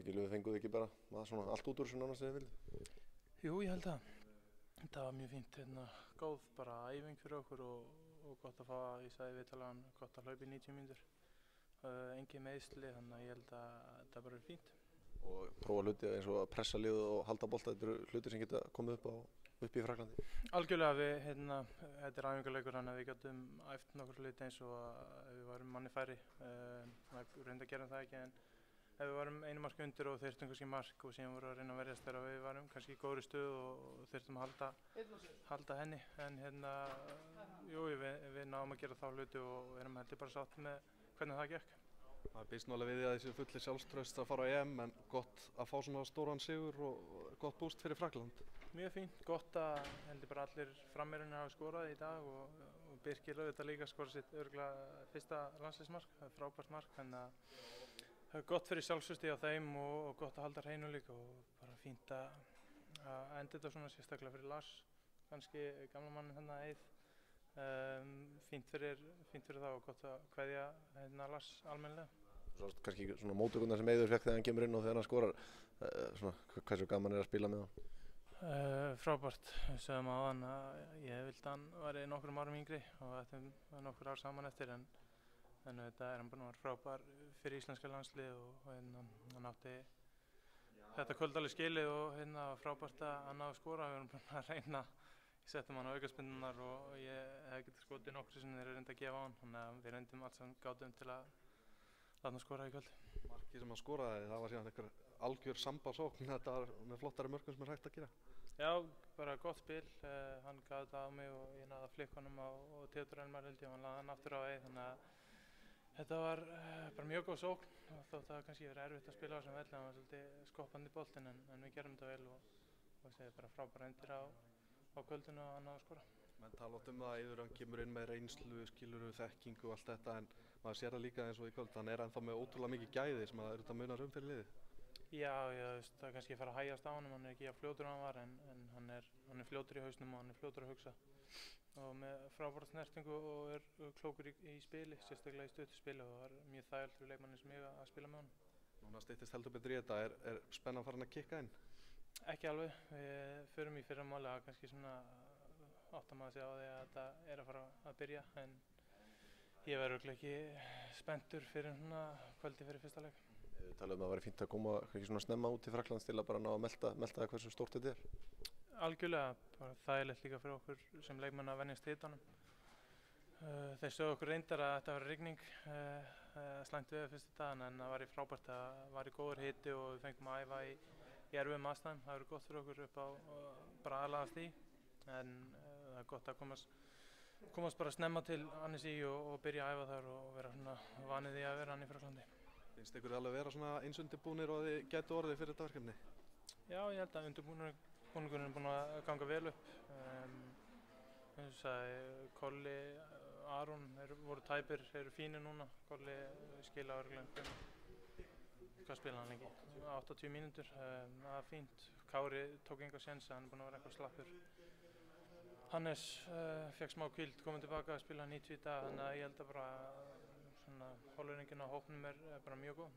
Gylfi, fenguð ekki bara svona allt út úr þessu nánast sem þið vildu? Jú, ég held að þetta var mjög fínt, góð bara æfing fyrir okkur og gott að fá, ég sagði viðtalaðan, gott að hlaupa í 90 mínútur. Engin meiðsli, þannig að ég held að þetta bara er fínt. Og prófa hluti eins og að pressa liðið og halda bolta, þetta eru hlutir sem geta komið upp í Fraklandi? Algjörlega, þetta er æfingarleikur, þannig að við getum æft nokkur hluti eins og að við varum manni færri. Reyndar gerum það ekki, en ef við varum einu marki undir og þyrftum kannski mark og síðan vorum við að reyna að verjast þegar við varum kannski í góðri stöðu og þyrftum að halda henni. En jú, við náum að gera þá hluti og erum heldur bara sátt með hvernig það gekk. Það býst nú alveg við því að þessi fullir sjálfstraust að fara á EM, en gott að fá svona stóran sigur og gott búst fyrir Frakkland. Mjög fínt, gott að heldur bara allir framherjarnir hafa skorað í dag og Birkir auðvitað líka skorað sitt örugglega fyrsta landsliðsmark, það er frábært mark, þannig að það er gott fyrir sjálfstraustið á þeim og gott að halda hreinu líka og bara fínt að enda þetta svona sérstaklega fyrir Lars, kannski gamla mannin þarna Eið. Fínt fyrir það og gott að kveðja Lars almennilega. Svo kannski svona móttökurnar sem Eiður fékk þegar hann kemur inn og þegar hann skorar, hversu gaman að spila með hann? Frábært, við sögðum áðan að ég vildi hann væri nokkrum árum yngri og þetta er nokkur ár saman eftir, en þetta er hann búinn að vera frábær fyrir íslenska landslið og hann átti þetta kvöld alveg skilið og frábært að hann náði að skora. Við erum búin að reyna, ég settum hann á aukaspyrnurnar og ég hef getið skotið nokkru sem þeir reyndu að gefa á hann, þannig að við reyndum allt sem gátum til að láta hann skora í kvöld. Markið sem hann skoraði, það var síðan einhver algjör sambasókn, þetta var með flottari mörkum sem er hægt að gera. Já, bara gott spil, hann gaf þetta á mig og ég náði að flikka honum á Theodor Elmar held ég og hann laði hann aftur á Eið, þannig að þetta var bara mjög góð sókn og þótt að kannski verið erfitt að spila á þessum velli, hann var svolítið skoppandi boltinn en við gerum þetta vel og segja bara frábæra undir á kvöldinu og hann náði að skora. Menn tala oft það að Eiður hann kemur inn með reynslu, skiluru, þekkingu og allt þetta, en maður sér það líka eins og í kvöld, hann er ennþá með ótrúlega mikið gæði sem að þetta munar fyrir liðið. Já, það er kannski að fara að hægjast á honum, hann er ekki fljótur en hann var, en hann er fljótur í hausnum og hann er fljótur að hugsa og með frábæra snertingu og er klókur í spili, sérstaklega í stuttu spili og það er mjög þægilegt fyrir leikmanni sem ég að spila með honum. Núna styttist heldur betur í þetta, er spennan farin að kikka inn? Ekki alveg, við förum í fyrramáli að kannski svona áttum að segja á því að þetta er að fara að byrja, en ég verður örugglega ekki spenntur fyrir kvöldi fyrir fyrsta leik. Þið talaðu að það væri fínt að koma svona snemma út til Frakklands til að bara ná að melta hversu stórt þetta er? Algjörlega, bara þægilegt líka fyrir okkur sem leikmenn að venjast hitanum. Þeir sögðu okkur reyndar að þetta var rigning, slæmt veður fyrstu dagana, en það var frábært að það var góður hiti og við fengum að æfa í erfiðum aðstæðum. Það verður gott fyrir okkur upp á bara aðlagast í, en það er gott að komast bara snemma til Annesí og byrja að æfa þar og vera svona vanið því að vera hann í Frakklandi. Finnst ykkur alveg vera svona eins undirbúnir og þið gætu orðið fyrir þetta verkefni? Já, ég held að undirbúningurinn er búinn að ganga vel upp. Eins og sagði, Kolli, Aron voru tæpir, eru fínir núna. Kolli skila örugglega hvað spila hann lengi? 80 mínútur, það er fínt. Kári tók enga sénsa, hann er búinn að vera eitthvað slappur. Hannes fekk smá hvíld, kominn tilbaka að spila 90 í dag, þannig að ég held að bara hollurningin á hópnum er bara mjög góð.